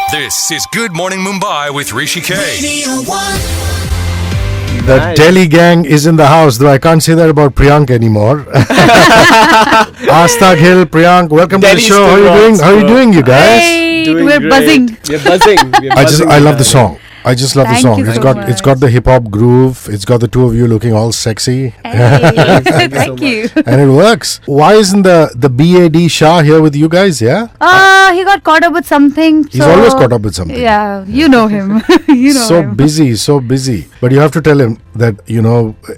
This is Good Morning Mumbai with Hrishi K. The Delhi gang is in the house, though I can't say that about Priyank anymore. Aastha Gill, Priyank, welcome to the show. How are you doing? How are you doing, you guys? Hey, We're great. buzzing. We're buzzing. I love the song. I just love the Thank song. you It's so got much. it's got the hip hop groove. It's got the two of you looking all sexy, Hey, Thank thank you you. and it works. Why isn't the BAD Shah here with you guys? Yeah, He got caught up with something. he's always caught up with something. Yeah, you know him. you know So him. busy. But you have to tell him that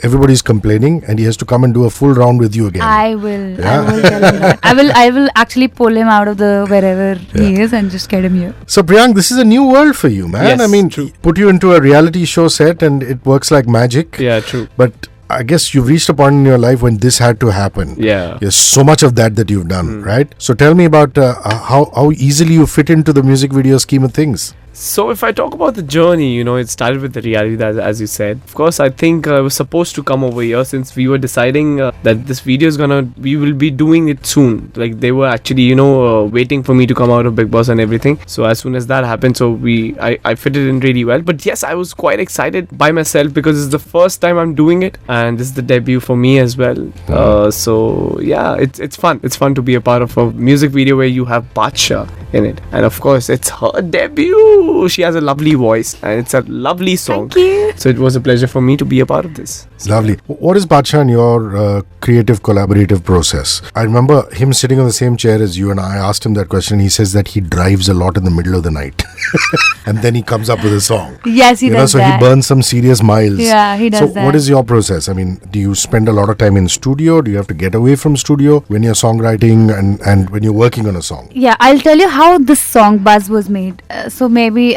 everybody's complaining, and he has to come and do a full round with you again. I will. Yeah. I will tell him that. I will actually pull him out of the wherever he is and just get him here. So Priyank, this is a new world for you, man. Yes, I mean, true. put you into a reality show set and it works like magic. Yeah, true. But I guess you've reached a point in your life when this had to happen. Yeah. There's so much of that you've done, right? So tell me about how easily you fit into the music video scheme of things. So if I talk about the journey, it started with the reality that, as you said. Of course, I think I was supposed to come over here since we were deciding that this video is we will be doing it soon. Like they were actually, waiting for me to come out of Big Boss and everything. So as soon as that happened, I fitted in really well. But yes, I was quite excited by myself because it's the first time I'm doing it, and this is the debut for me as well. So yeah, it's fun. It's fun to be a part of a music video where you have Badsha in it, and of course it's her debut. She has a lovely voice and it's a lovely song. Thank you. So it was a pleasure for me to be a part of this. Lovely. What is Badsha in your creative collaborative process? I remember him sitting on the same chair as you, and I asked him that question. He says that he drives a lot in the middle of the night and then he comes up with a song. Yes, he does so that. he burns some serious miles. Yeah, he does So that. what is your process? I mean, do you spend a lot of time in studio? Do you have to get away from studio when you're songwriting and when you're working on a song? Yeah, I'll tell you how this song Buzz was made. So maybe we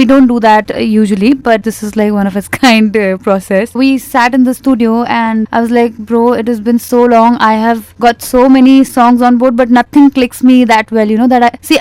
don't do that usually, but this is like one of its kind process. We sat in the studio and I was like, bro, it has been so long. I have got so many songs on board, but nothing clicks me that well.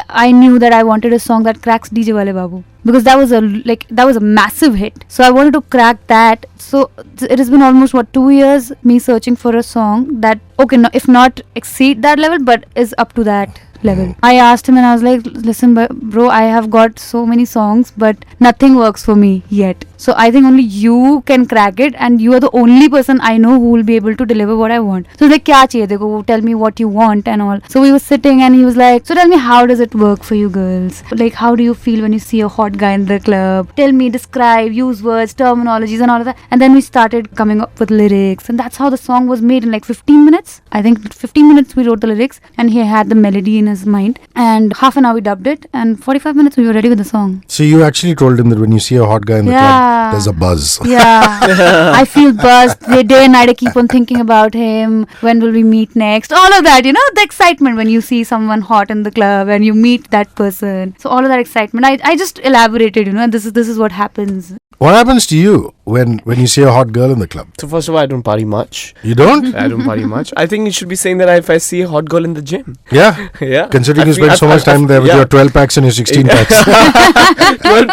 I knew that I wanted a song that cracks DJ Wale Babu, because that was a massive hit. So I wanted to crack that. So it has been almost 2 years me searching for a song that if not exceed that level, but is up to that level. I asked him and I was like, listen bro, I have got so many songs but nothing works for me yet. So I think only you can crack it, and you are the only person I know who will be able to deliver what I want. So he's like, kya chahiye dekho, tell me what you want and all. So we were sitting and he was like, so tell me, how does it work for you girls? Like, how do you feel when you see a hot guy in the club? Tell me, describe, use words, terminologies and all of that. And then we started coming up with lyrics, and that's how the song was made in like 15 minutes. I think 15 minutes we wrote the lyrics and he had the melody in his mind, and half an hour we dubbed it, and 45 minutes we were ready with the song. So you actually told him that when you see a hot guy in the club, there's a buzz. Yeah. I feel buzzed. Day and night I keep on thinking about him. When will we meet next? All of that, the excitement when you see someone hot in the club and you meet that person. So all of that excitement. I just elaborated, this is what happens. What happens to you when you see a hot girl in the club? So first of all, I don't party much. You don't? I don't party much. I think you should be saying that if I see a hot girl in the gym. Yeah. Yeah. Considering you spend so much time there with your 12 packs and your 16 packs. 12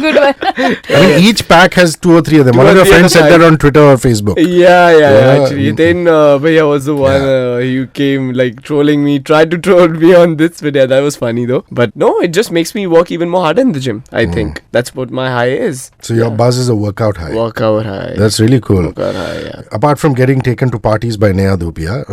Good one. I mean, each pack has 2 or 3 of them. Two One or of your three of friends the said that pack. on Twitter or Facebook. Yeah, actually. Then Bhaiya was the one who came like trolling me, tried to troll me on this video. That was funny though. But no, it just makes me work even more harder in the gym. I think that's what my high is. So your buzz is a workout high. Workout high. That's really cool. Workout high, yeah. Apart from getting taken to parties by Neha Dhupia.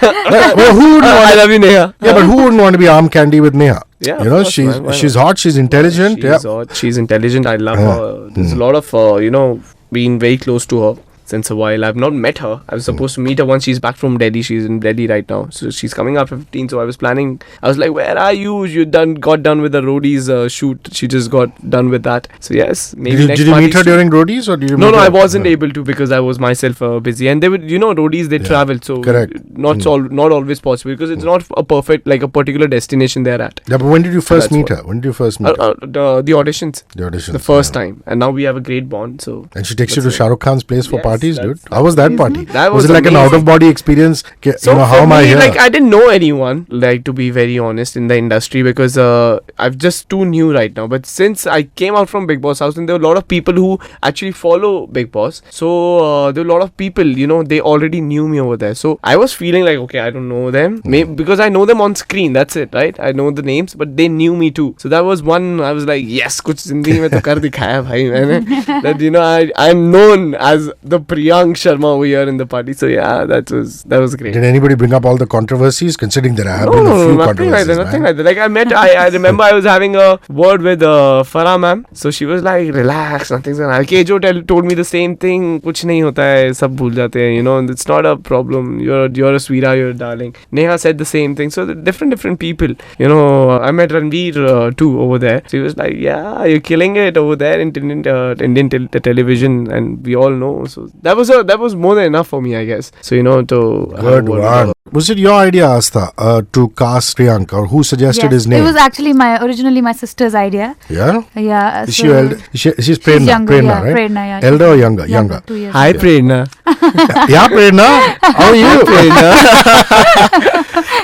Well, who wouldn't I love you, Neha. Yeah, but who wouldn't want to be arm candy with Neha? Yeah, of course, man. Why she's not? hot, she's intelligent. She's hot, she's intelligent. I love her. There's a lot of, being very close to her since a while. I've not met her. I was supposed to meet her once she's back from Delhi. She's in Delhi right now. So she's coming after 15. So I was planning. I was like, where are you? You got done with the roadies shoot. She just got done with that. So yes, maybe next Did you meet her party during roadies or did you? No, meet her? I wasn't able to because I was myself busy. And they would, roadies, they travel. So correct. Not always possible because it's not a perfect, like a particular destination they're at. Yeah, but when did you first meet her? When did you first meet her? The auditions. The auditions. The first time. And now we have a great bond. So And she takes you to Shah Rukh Khan's place for parties? parties, dude. How was that party? That was was it like an amazing. out-of-body experience? So how for am I me, here? like I didn't know anyone, like to be very honest, in the industry because I'm just too new right now. But since I came out from Big Boss house, and there were a lot of people who actually follow Big Boss, so there were a lot of people, they already knew me over there. So I was feeling like, okay, I don't know them, because I know them on screen. That's it, right? I know the names, but they knew me too. So that was one. I was like, yes, kuch zindagi mein to kar dikhaya bhai maine. That I'm known as the Priyank Sharma over here in the party. So yeah, that was great. Did anybody bring up all the controversies? Considering there have been a few nothing like controversies. that. Nothing like that. Like I remember I was having a word with Farah ma'am. So she was like, relax, nothing's gonna happen. Kejo told me the same thing. Kuch nahi hota hai, sab bhul jate hain. It's not a problem. You're a sweetheart, you're a darling. Neha said the same thing. So the different people. I met Ranveer too over there. So he was like, yeah, you're killing it over there in Indian television, and we all know. So that was more than enough for me, I guess. So to Good one. Was it your idea, Aastha, to cast Priyank, or who suggested his name? It was actually originally my sister's idea. Yeah? Yeah. Is she elder? She's Prerna. She's younger, Prerna, yeah, right? Prerna, yeah. Elder or younger? Younger. 2 years. Hi, Prerna. Yeah, Prerna. How are you?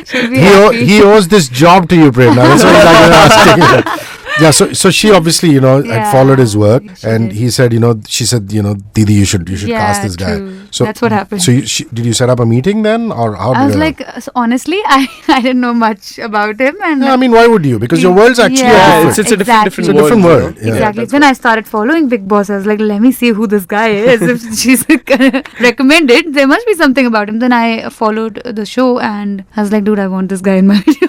She'll be happy. He owes this job to you, Prerna. That's what he's asking. Yeah, so she obviously, had followed his work, and he said, she said, Didi, you should cast this guy. True. So that's what happened. So did you set up a meeting then, or how? I was like, honestly, I didn't know much about him, and I mean, why would you? Because your world's actually different. It's a Exactly. different world. Yeah. Exactly. When I started following Big Boss, I was like, let me see who this guy is. If she's recommended, there must be something about him. Then I followed the show, and I was like, dude, I want this guy in my video.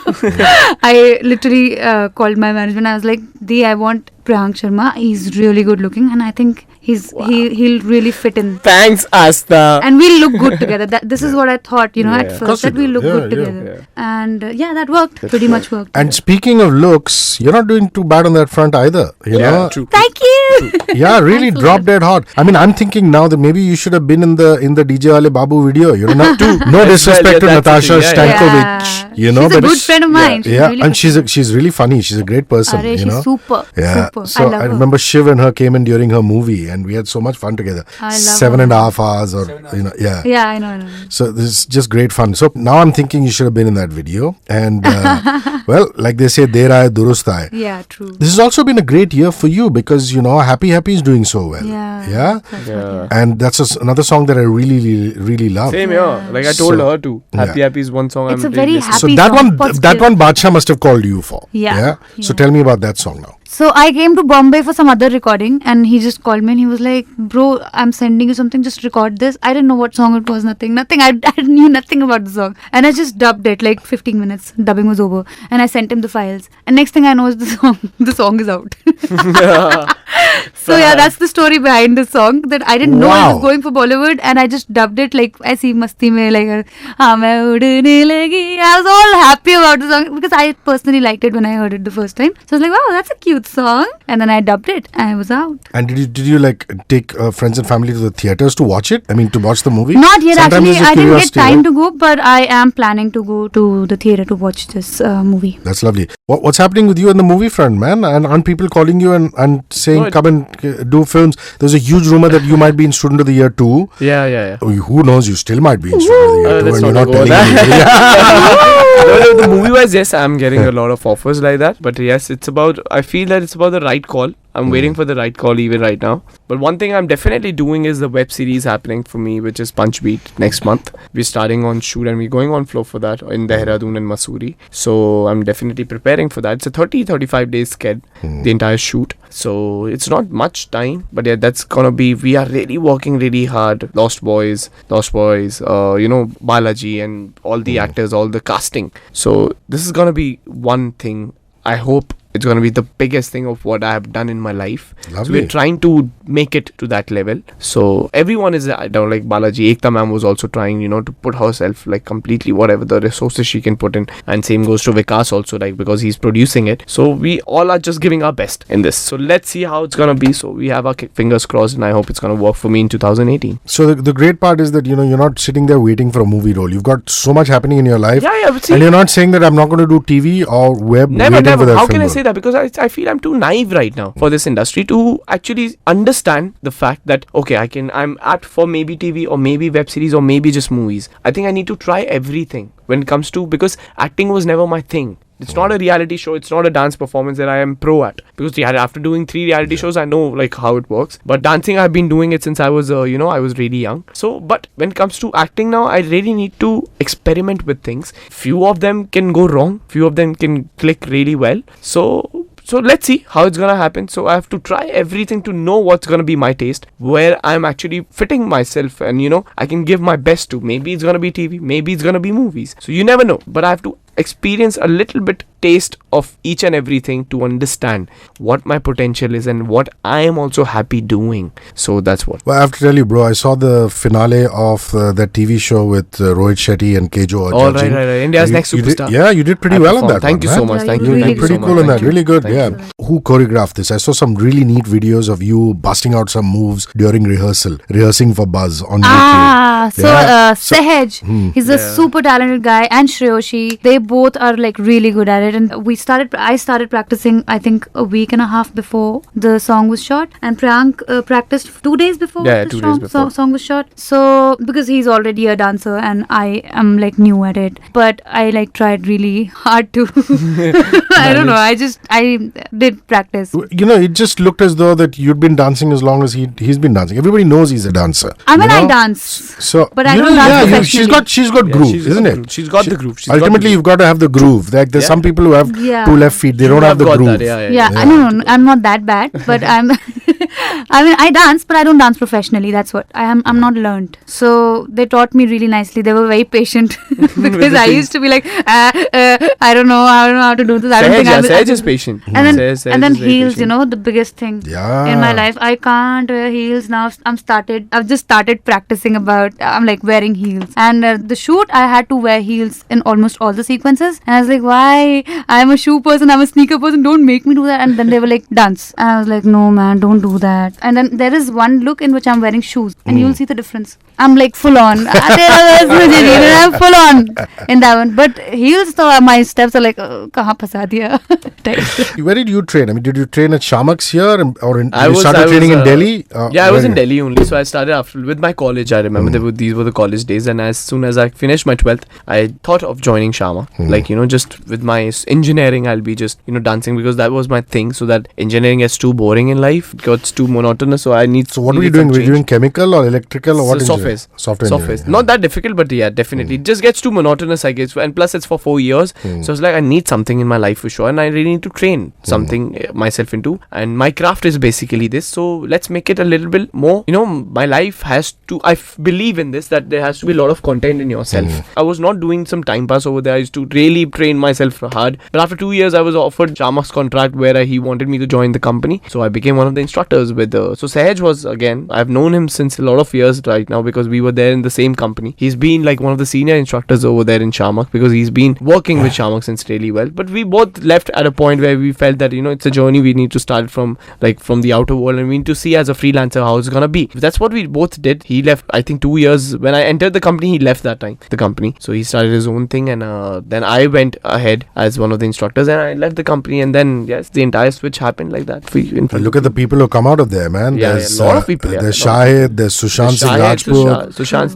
I literally called my management. I was like, I want Priyank Sharma. He's really good looking, and I think he'll really fit in. Thanks, Aastha. And we'll look good together. This is what I thought, at Of course first, that you we'll do. look Yeah, good yeah. together. And that worked. Pretty much worked. And speaking of looks, you're not doing too bad on that front either. You know? True. Thank you. Yeah, really Thanks a drop lot. dead hot. I mean, I'm thinking now that maybe you should have been in the DJ Wale Babu video. No disrespect to Natasha Stankovic, She's a but good friend of mine. yeah, really and good. she's really funny. She's a great person. Arey, she's super. Yeah. Super. So I love her. remember Shiv and her came in during her movie, and we had so much fun together. I love 7.5 hours, or yeah. Yeah, I know. So this is just great fun. So now I'm thinking you should have been in that video. And well, like they say, der aaye durust aaye. Yeah, true. This has also been a great year for you because Happy Happy is doing so well. Yeah. Yeah. That's Yeah. And that's another song that I really, really love. Same here. Like I told So, her too. Happy yeah. Happy is one song It's I'm a very really listening. So happy that song. one, Positive. Badshah must have called you for. Yeah. So Yeah. tell me about that song now. So I came to Bombay for some other recording, and he just called me and he was like, bro, I'm sending you something, just record this. I didn't know what song it was, nothing. I knew nothing about the song. And I just dubbed it, like 15 minutes. Dubbing was over. And I sent him the files. And next thing I know is the song is out. So yeah, that's the story behind the song, that I didn't know I Wow. was going for Bollywood, and I just dubbed it like aisi masti mein, like haan main udne lagi. I was all happy about the song because I personally liked it when I heard it the first time. So I was like, wow, that's a cute song. And then I dubbed it and I was out. And did you like take friends and family to the theaters to watch it? I mean, to watch the movie? Not yet, Sometimes actually. it's a I didn't get curiosity, time right? to go, but I am planning to go to the theater to watch this movie. That's lovely. What's happening with you in the movie front, man? And aren't people calling you and saying, come and do films? There's a huge rumor that you might be in Student of the Year 2. Yeah. Oh, who knows? You still might be in Student of the Year 2 let's and you're not not go telling there. anybody. The movie wise, yes, I'm getting a lot of offers like that. But yes, I feel that it's about the right call. I'm waiting for the right call even right now. But one thing I'm definitely doing is the web series happening for me, which is Punch Beat next month. We're starting on shoot and we're going on floor for that in Dehradun and Mussoorie. So I'm definitely preparing for that. It's a 30-35 days sked, the entire shoot. So it's not much time, but yeah, that's gonna be, we are really working really hard. Lost Boys, Balaji and all the actors, all the casting. So this is gonna be one thing. I hope it's going to be the biggest thing of what I have done in my life. So Lovely. we're trying to make it to that level. So everyone is, like Balaji, Ekta ma'am was also trying, to put herself like completely whatever the resources she can put in. And same goes to Vikas also, like because he's producing it. So we all are just giving our best in this. So let's see how it's going to be. So we have our fingers crossed and I hope it's going to work for me in 2018. So the great part is that, you're not sitting there waiting for a movie role. You've got so much happening in your life. Yeah, but see, And you're not saying that I'm not going to do TV or web never. waiting for that How film can I role. say say that because I feel I'm too naive right now for this industry to actually understand the fact that, okay, I'm apt for maybe TV or maybe web series or maybe just movies. I think I need to try everything when it comes to, because acting was never my thing. It's not a reality show. It's not a dance performance that I am pro at. Because after doing 3 reality shows, I know like how it works. But dancing, I've been doing it since I was, I was really young. So, but when it comes to acting now, I really need to experiment with things. Few of them can go wrong. Few of them can click really well. So let's see how it's gonna happen. So I have to try everything to know what's gonna be my taste, where I'm actually fitting myself, and I can give my best to. Maybe it's gonna be TV, maybe it's gonna be movies. So you never know. But I have to experience a little bit taste of each and everything to understand what my potential is and what I am also happy doing. So that's what. Well, I have to tell you, bro, I saw the finale of that TV show with Rohit Shetty and Kejo. Oh, right. India's Next Superstar. You did pretty well on that. Thank you so much. Thank you. You did pretty cool on that. Really good. Thank you. Who choreographed this? I saw some really neat videos of you busting out some moves during rehearsing for Buzz on YouTube. Sahej, he's a super talented guy, and Shreyoshi, they both are like really good at it. And I started practicing, I think, a week and a half before the song was shot, and Priyank practiced 2 days before the song was shot. So because he's already a dancer and I am like new at it, but I like tried really hard to. I don't know. I did practice. It just looked as though that you'd been dancing as long as he's been dancing. Everybody knows he's a dancer. I mean, I dance. So, but I don't dance professionally. She's got groove, isn't it? She's got the groove. Ultimately, you've got to have the groove. Like there's some people who have 2 left feet. They don't have the groove. No, I'm not that bad, but I'm. I mean, I dance, but I don't dance professionally. That's what I am. I'm not learned. So they taught me really nicely. They were very patient because I used to be like, I don't know how to do this. I don't think I'm. Sahej is patient. And then heels, the biggest thing in my life. I can't wear heels now. I've just started practicing I'm like wearing heels. And the shoot, I had to wear heels in almost all the sequences. And I was like, why? I'm a shoe person. I'm a sneaker person. Don't make me do that. And then they were like, dance. And I was like, no, man, don't do that. And then there is one look in which I'm wearing shoes, and you'll see the difference. I'm like full on. I'm full on in that one. But heels, so my steps are like, kahan phasa diya? Where did you train? I mean, did you train at Shamak's here, or you started training in Delhi? I was in Delhi only. So I started after with my college. I remember these were the college days, and as soon as I finished my 12th, I thought of joining Sharma. Like just with my engineering, I'll be just dancing, because that was my thing. So that engineering gets too boring in life, it gets too monotonous. So I need. So what were you doing? Were you doing chemical or electrical or what? Software. Not that difficult, but yeah, definitely. It just gets too monotonous, I guess. And plus, it's for 4 years. So it's like I need something in my life for sure, and I really need to train something myself into. And my craft is basically this. So let's make it a little bit more. My life has to. I believe in this, that there has to be a lot of content in yourself. I was not doing some time pass over there. I used to really train myself hard. But after 2 years, I was offered Sharma's contract where he wanted me to join the company. So I became one of the instructors with. So Sahej was, again, I've known him since a lot of years right now, because we were there in the same company. He's been like one of the senior instructors over there in Shamak, because he's been working with Shamak since really well. But we both left at a point where we felt that it's a journey. We need to start from the outer world, and we need to see as a freelancer how it's gonna be. That's what we both did. He left, I think, 2 years when I entered the company. He left that time the company, so he started his own thing, and then I went ahead as one of the instructors, and I left the company. And then the entire switch happened like that. Look at the people who come out of there, man. There's a lot of people. There's Shahid, there's Sushant Singh Rajput.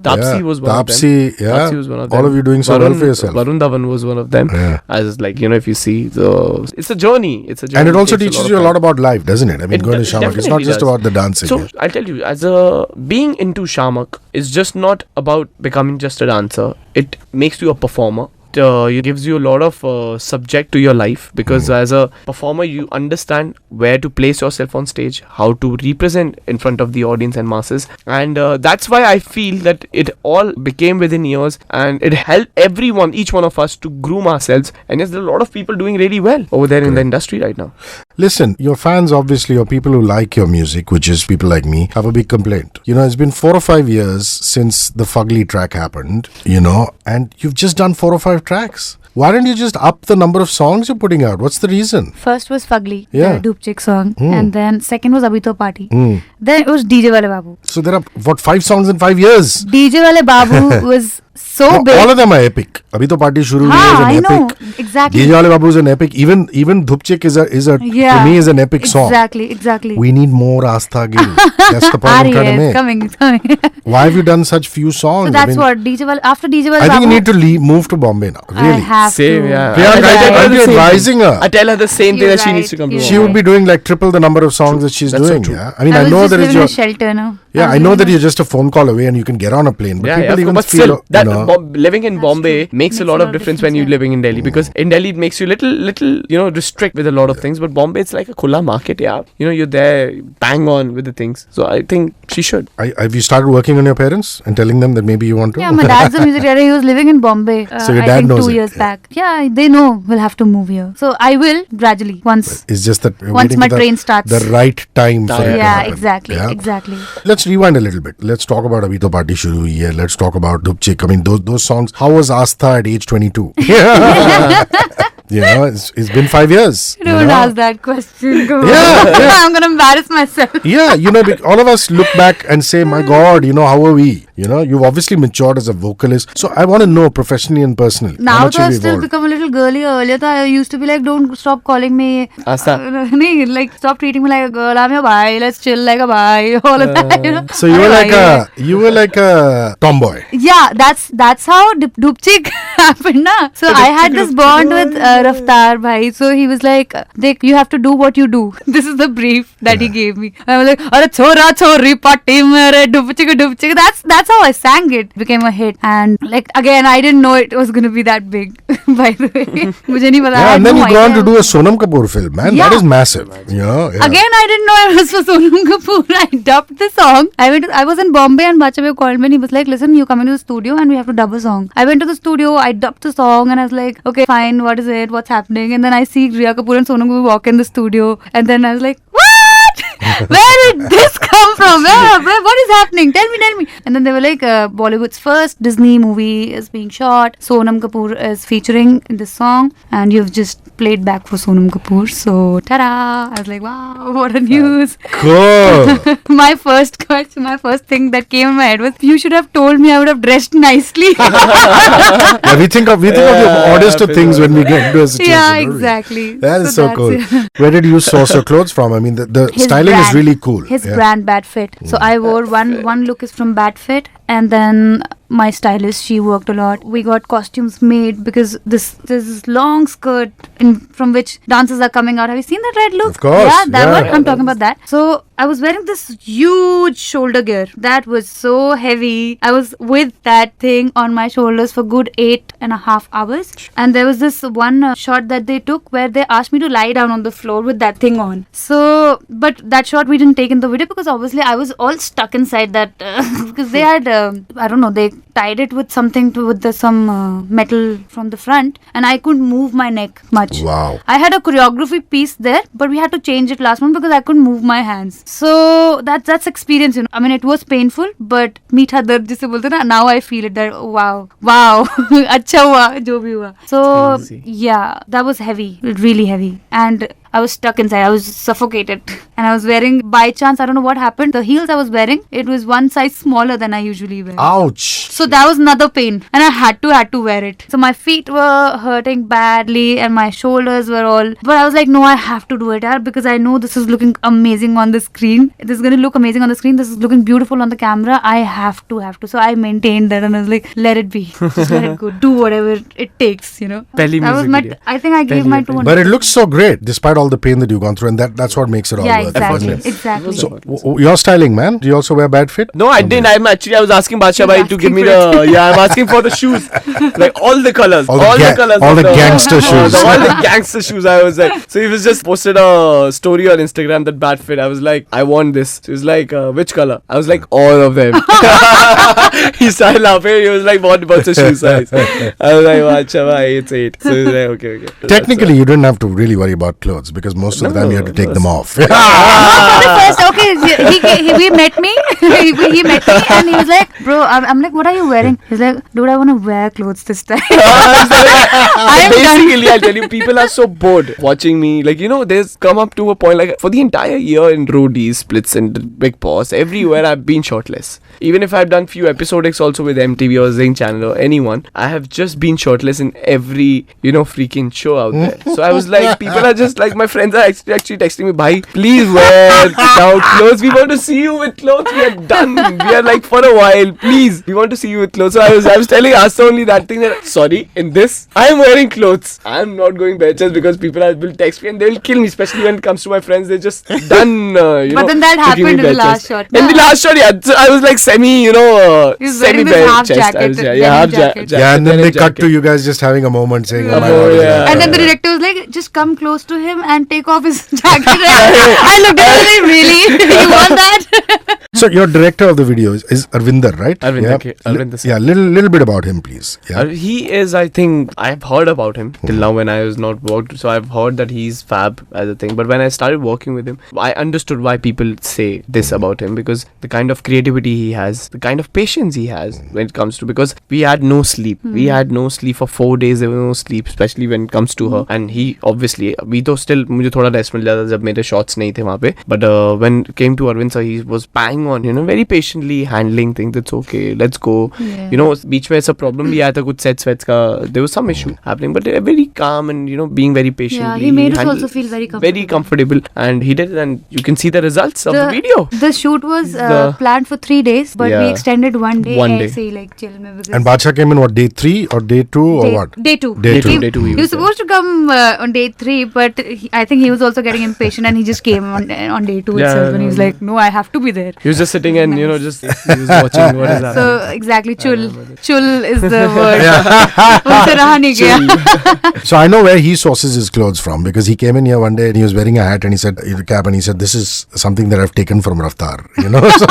Tapsi was one of them. Tapsi was one of them. All of you doing so well for yourself. Varun Dhawan was one of them. As like, if you see, it's a journey. And it also teaches you a lot about life, doesn't it? I mean, going to Shamak, it's not just about the dancing. So I'll tell you, being into Shamak is just not about becoming just a dancer. It makes you a performer. It gives you a lot of subject to your life, because as a performer you understand where to place yourself on stage, how to represent in front of the audience and masses, and that's why I feel that it all became within years, and it helped each one of us to groom ourselves. And yes, there are a lot of people doing really well over there in the industry right now. Listen, your fans obviously, or people who like your music, which is people like me, have a big complaint. It's been 4 or 5 years since the Fugly track happened, and you've just done 4 or 5 tracks. Why don't you just up the number of songs you're putting out? What's the reason? First was Fugly, Yeah. the Dupchik song, and then second was Abhi To Party. Then it was DJ Wale Babu. So there are, 5 songs in 5 years? DJ Wale Babu was so No, big. all of them are epic. Abhi To Party Shuru Hui is an I epic. know, exactly. DJ Wale Babu is an epic. Even Dhupchik is a Yeah. to me is an epic song. Exactly. We need more Aastha Gill. That's the point I'm trying to it's make. coming. Why have you done such few songs? So that's what DJ Wale, after DJ Wale I think Babu, you need to move to Bombay now. I Really. have Same, to. yeah. Priyank, I tell her aren't the you same thing. advising her? I tell her the same thing You're that she needs to right, come to you're She would Bombay. be doing like triple the number of songs that she's That's so doing. true. Yeah, I mean, I I was know just that living is in your. a shelter now. Yeah, I know that you're just a phone call away and you can get on a plane. But people even but feel, still, that you know, living in Bombay makes a lot of difference when you're yeah. living in Delhi, because in Delhi it makes you little restrict with a lot of things, but Bombay it's like a khula market. Yeah, you're there bang on with the things. So I think she should. have you started working on your parents and telling them that maybe you want to? Yeah, my dad's a music director. He was living in Bombay. So your I dad think knows 2 it, years yeah. back. Yeah, they know we'll have to move here. So I will gradually once. It's just that we're Once waiting my for train starts. the right time for it to Yeah, happen. exactly. Yeah? Exactly. Let's rewind a little bit. Let's talk about Abhi To Party Shuru Hui Hai. Let's talk about Dhupchik. I mean, those songs. How was Aastha at age 22? It's been 5 years. Don't ask that question. Come on. Yeah. I'm gonna embarrass myself. Yeah, all of us look back and say, my God, how are we? You've obviously matured as a vocalist. So I want to know professionally and personally. how Now much though have I've you still evolved? become a little girly. Earlier though I used to be like, don't stop calling me Aastha. like stop treating me like a girl. I'm your bhai. Let's chill like a bhai. All of that. So you were like a tomboy. Yeah, that's how Dupchik happened, na. So I had this bond with Raftar bhai. So he was like, "Dekh, you have to do what you do." This is the brief that he gave me. I was like, "Arey chora chori party mere Dupchik." That's how I sang it. It became a hit, and like again, I didn't know it was gonna be that big. By the way, मुझे नहीं पता. I Yeah, had and then no you go on to idea. do a Sonam Kapoor film, man. Yeah. That is massive. Yeah. Again, I didn't know it was for Sonam Kapoor. I dubbed the song. I was in Bombay and Bachchabhai called me and he was like, listen, you come into the studio and we have to dub a song. I went to the studio, I dubbed the song and I was like, okay, fine, what is it? What's happening? And then I see Riya Kapoor and Sonam Kapoor walk in the studio and then I was like, what? Where did this come from? What is happening? Tell me. And then they were like, Bollywood's first Disney movie is being shot. Sonam Kapoor is featuring in this song and you've just played back for Sonam Kapoor. So, ta-da! I was like, wow, what a news. Cool. My first thing that came in my head was, you should have told me I would have dressed nicely. Yeah, we think of the oddest of things when we get into a situation. Yeah, don't we? exactly. That is so that's cool. it. Where did you source your clothes from? I mean, the His styling is brand. really cool. His Yeah. brand Bad Fit. So I wore one look is from Bad Fit, and then my stylist, she worked a lot. We got costumes made because there's this long skirt from which dancers are coming out. Have you seen that red look? Of course, Yeah, that yeah. one. I'm talking about that. So I was wearing this huge shoulder gear that was so heavy. I was with that thing on my shoulders for good 8.5 hours. And there was this one shot that they took where they asked me to lie down on the floor with that thing on. So, but that shot we didn't take in the video because obviously I was all stuck inside that because they had I don't know, they tied it with something with some metal from the front and I couldn't move my neck much. Wow. I had a choreography piece there, but we had to change it last month because I couldn't move my hands. So that's experience, I mean, it was painful, but meetha dard jise bolte na, now I feel it that wow, acha hua jo bhi hua. So Crazy. yeah, that was heavy, really heavy, and I was stuck inside. I was suffocated, and I was wearing, by chance, I don't know what happened. The heels I was wearing, it was one size smaller than I usually wear. Ouch. So that was another pain, and I had to wear it. So my feet were hurting badly, and my shoulders were all. But I was like, no, I have to do it, yaar, because I know this is looking amazing on the screen. This is going to look amazing on the screen. This is looking beautiful on the camera. I have to. So I maintained that, and I was like, let it be. Just let it go. Do whatever it takes. Pehli That was music my. video. I think I gave Pehli my appearance. 200. But it looks so great despite all the pain that you've gone through, and that's what makes it all Yeah, worth exactly. it. Exactly. So your styling, man. Do you also wear Bad Fit? No, I didn't. I was asking Badsha Bhai to give me asking I'm asking for the shoes. Like all the colors. All the colors. all of the gangster shoes. All the gangster shoes. I was like, so he was just posted a story on Instagram that Bad Fit. I was like, I want this. So he was like, which color? I was like, all of them. He started laughing. He was like, what's the shoe size? I was like, Badsha Bhai, it's 8. So he was like, okay. Technically, you didn't have to really worry about clothes because most of the time you had to take them off. For the first, okay, we met me he met me and he was like, bro, I'm like, what are you wearing? He's like, dude, I want to wear clothes this time. Basically, I'll tell you, people are so bored watching me. Like, there's come up to a point, like, for the entire year in roadies, splits, and Big Boss, everywhere I've been shirtless. Even if I've done few episodics also with MTV or Zing Channel or anyone, I have just been shirtless in every, freaking show out there. So I was like, people are just like, my friends are actually texting me, bhai, please wear now clothes. We want to see you with clothes. We are done. We are like, for a while, please. We want to see you with clothes. So I was telling Aastha only that thing that, sorry, in this, I am wearing clothes. I am not going bare chest because people will text me and they will kill me, especially when it comes to my friends. They're just done, But then that happened in the last shot. In the last shot, yeah. So I was like semi, semi bare half chest. jacket. Half jacket. Yeah, and then they cut to you guys just having a moment saying, oh my God. Yeah. And then the director was like, just come close to him and take off his jacket. I looked at him like, really? You want that? So your director of the video is Arvinder, right? Arvinder. Yeah, little bit about him, please. Yeah. He is, I think, I've heard about him till now when I was not worked. So I've heard that he's fab as a thing. But when I started working with him, I understood why people say this about him, because the kind of creativity he has, the kind of patience he has when it comes to, because we had no sleep. We had no sleep for 4 days. There was no sleep, especially when it comes to her. And he obviously, we though still, मुझे थोड़ा rest मिल जाता जब मेरे shots नहीं थे वहाँ पे. But when it came to Arvind sir, he was bang on, very patiently handling things. It's okay, let's go. Yeah. बीच में ऐसा problem भी आया था कुछ sets का. There was some issue happening, but very calm and being very patient. Yeah, he made us also feel very comfortable. Very comfortable, and he did it, and you can see the results of the video. The shoot was planned for 3 days, but we extended 1 day. One day. ऐसे ही like chill में because And Badshah came in what, day 3 or day 2 or what? Day 2. Day two. He was supposed to come on day 3, but I think he was also getting impatient and he just came on day 2 itself, and he was like, no, I have to be there. He was just sitting and he was watching what is happening. So exactly, chul is the word. उनसे रहा नहीं गया. So I know where he sources his clothes from, because he came in here one day and he was wearing a hat and he said, cap, and he said, this is something that I've taken from Raftar. So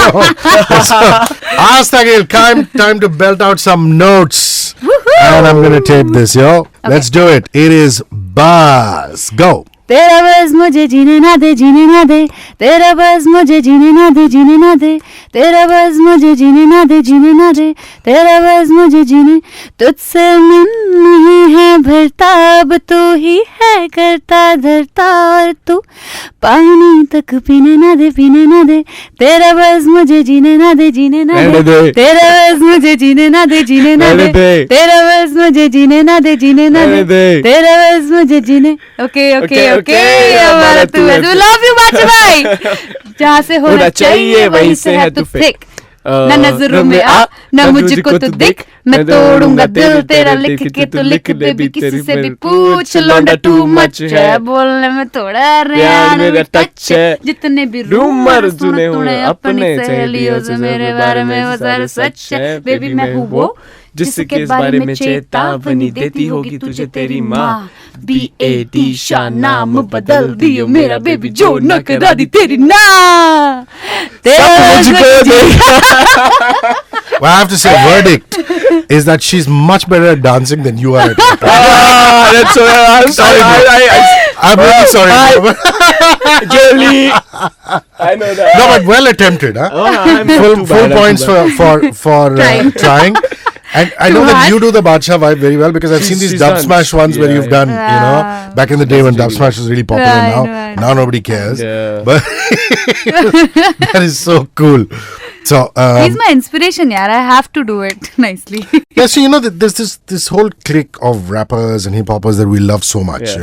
Aastha Gill, time to belt out some notes. Woohoo! And I'm gonna tape this, yo. Okay. Let's do it. It is Buzz. Go. तेरा बस मुझे जीने ना दे, जीने ना दे. तेरा बस मुझे जीने ना दे, जीने ना दे. तेरा बस मुझे जीने ना दे, जीने ना दे. तेरा बस मुझे जीने. तुझसे मन नहीं है भरता, अब तू ही है करता धरता, और तू पानी तक पीने ना दे, पीने ना दे. तेरा बस मुझे जीने ना दे, जीने ना दे. तेरा बस मुझे जीने ना दे, जीने ना दे. तेरा बस मुझे जीने ना दे, जीने ना दे. तेरा बस मुझे जीने. Okay. हमारा तू है. Love you बादशाह भाई. जहाँ से होना चाहिए वहीं से है तू फेक. ना नजरों में आ, ना मुझको तो दिख. मैं तोड़ूंगा दिल तेरा लिख के, तो लिख बेबी किसी से भी पूछ. लौंडा टू मच है, बोलने में थोड़ा रेहान मेरा टच है. जितने भी रूमर सुने तूने अपनी सहेलियों से मेरे बारे में वो सारे सच है. बेबी मैं हूँ वो जिसके बारे में चेतावनी देती होगी तुझे तेरी माँ. BAD शाह नाम बदल दियो मेरा बेबी, जो न करा दी तेरी ना. Well, I have to say, verdict is that she's much better at dancing than you are at it. That's I'm sorry. I'm really sorry. Really, I know that. No, but well attempted, huh? I'm Full points for trying. And I know that you do the Badshah vibe very well, because I've seen these Dub Smash ones where you've done, back in the day when Dub Smash was really popular. Now nobody cares. Yeah. But that is so cool. So he's my inspiration, yaar. I have to do it nicely. Yeah, so there's this whole clique of rappers and hip hoppers that we love so much.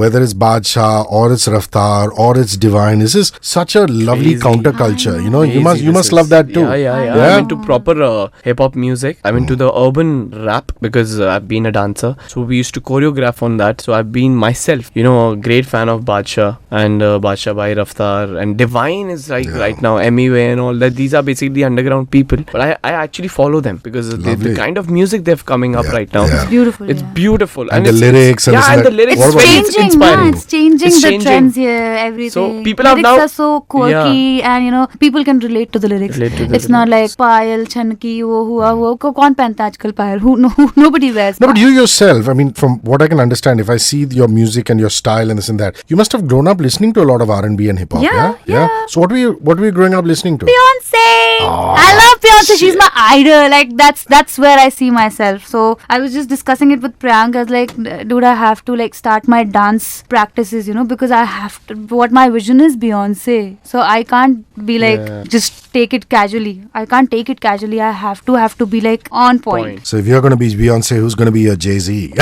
Whether it's Badshah or it's Raftar or it's Divine, this is such a lovely counterculture. You must love that too. Yeah. I'm into proper hip hop music. I'm into the urban rap because I've been a dancer. So we used to choreograph on that. So I've been myself, a great fan of Badshah and Badshah by Raftar, and Divine is like right now Emiway and all that. These are basically the underground people, but I actually follow them because the kind of music they're coming up right now. It's beautiful. And the lyrics. And the lyrics. It's changing. Inspiring. It's changing the trends here. Everything. So people lyrics are so quirky, and people can relate to the lyrics. It's not like Payal, Chanki, wo hua. Kaun pehanta aajkal Payal? Nobody wears. No, but you yourself, I mean, from what I can understand, if I see your music and your style and this and that, you must have grown up listening to a lot of R&B and hip hop. Yeah. So what were you growing up listening to? Beyonce. I love Beyonce. She's my idol. Like that's where I see myself. So I was just discussing it with Priyank. I was like, dude, I have to like start my dance practices, because I have to. What my vision is Beyonce. So I can't be like just take it casually. I can't take it casually. I have to be like on point. So if you're going to be Beyonce, who's going to be your Jay-Z?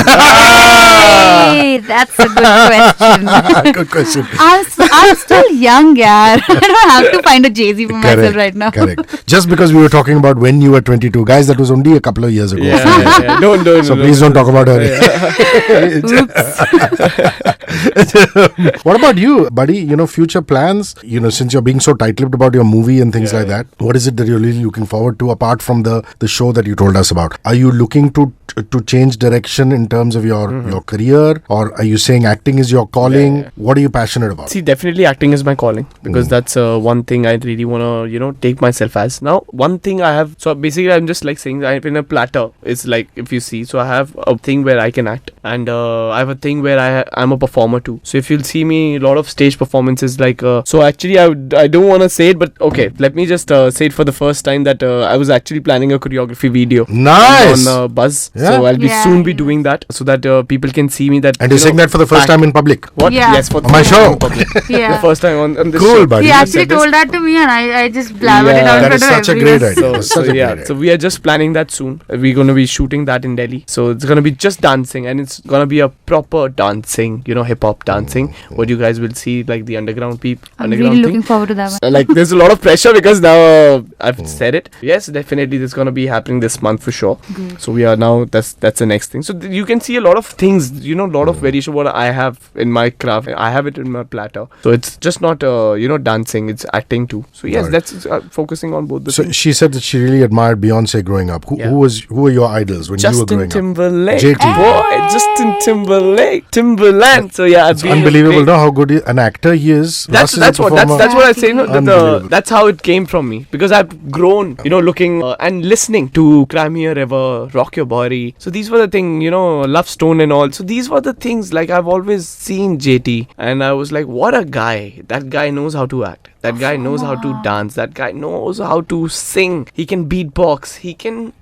Hey, that's a good question. Good question. I'm still young, yeah. I don't have to find a Jay-Z for myself right now. Correct. Just because we were talking about when you were 22, guys, that was only a couple of years ago. Yeah. Don't. So please don't talk about her. What about you, buddy? Future plans? Since you're being so tight-lipped about your movie and things like that, what is it that you're really looking forward to apart from the show that you told us about? Are you looking to change direction in terms of your career, or are you saying acting is your calling? What are you passionate about? See, definitely acting is my calling, because that's one thing I really want to take myself as. Now, one thing I have, so basically I'm just like saying I'm in a platter. It's like, if you see, so I have a thing where I can act, and I have a thing where I'm a performer too. So if you'll see me, a lot of stage performances, like so actually I don't want to say it, but okay, let me just say it for the first time that I was actually planning a choreography video. Nice. On Buzz. Yeah. So I'll be soon be doing that, so that people can see me. That and you're saying that for the first time in public? What? Yeah. Yes, for on my show. The first time on this Cool, show. buddy. He actually told that to me, and I just blabbered it out. That is such a great idea. So, That's such a great idea. so we are just planning that soon. We're going to be shooting that in Delhi. So it's going to be just dancing, and it's going to be a proper dancing, hip hop dancing. What you guys will see, like the underground people. I'm really looking forward to that one. Like there's a lot of pressure because now I've said it. Yes, definitely this is going to be happening this month for sure. Good. So we are now, that's the next thing. So you can see a lot of things, a lot of variation what I have in my craft. I have it in my platter. So it's just not dancing, it's acting too. So yes, that's focusing on both the So things. she said that she really admired Beyonce growing up. Who were your idols when you were growing Justin Timberlake. JT. Boy, Justin Timberlake. Timberland. So yeah, up? Unbelievable, no? How good an actor he is. That's Russ is a what performer. that's what I say. No, Unbelievable. that's how it came from me, because I've grown, looking and listening to Cry Me a River, Rock Your Body. So these were the things, Love Stone and all. So these were the things, like I've always seen JT, and I was like, what a guy! That guy knows how to act. That guy knows how to dance. That guy knows how to sing. He can beatbox.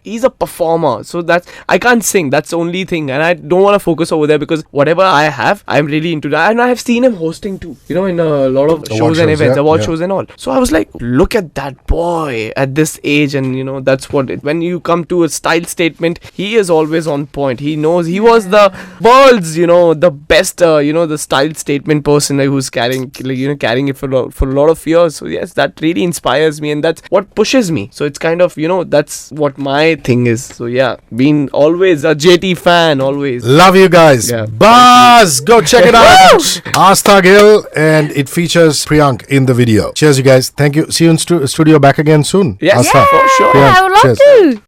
He's a performer. So I can't sing. That's the only thing. And I don't want to focus over there, because whatever I have, I'm really into that. And I have seen him hosting too, in a lot of shows and events, award shows and all. So I was like, look at that boy at this age. And that's what when you come to a style statement, he is always on point. He knows he was the world's, the best, the style statement person who's carrying it for a lot of years. So yes, that really inspires me, and that's what pushes me. So it's kind of, that's what my thing is. So yeah, being always a JT fan, always. Love you guys. Yeah. Buzz! Go check it out. Aastha Gill, and it features Priyank in the video. Cheers, you guys. Thank you. See you in studio back again soon. Yes, Aastha. for sure. Yeah, I would love cheers. to.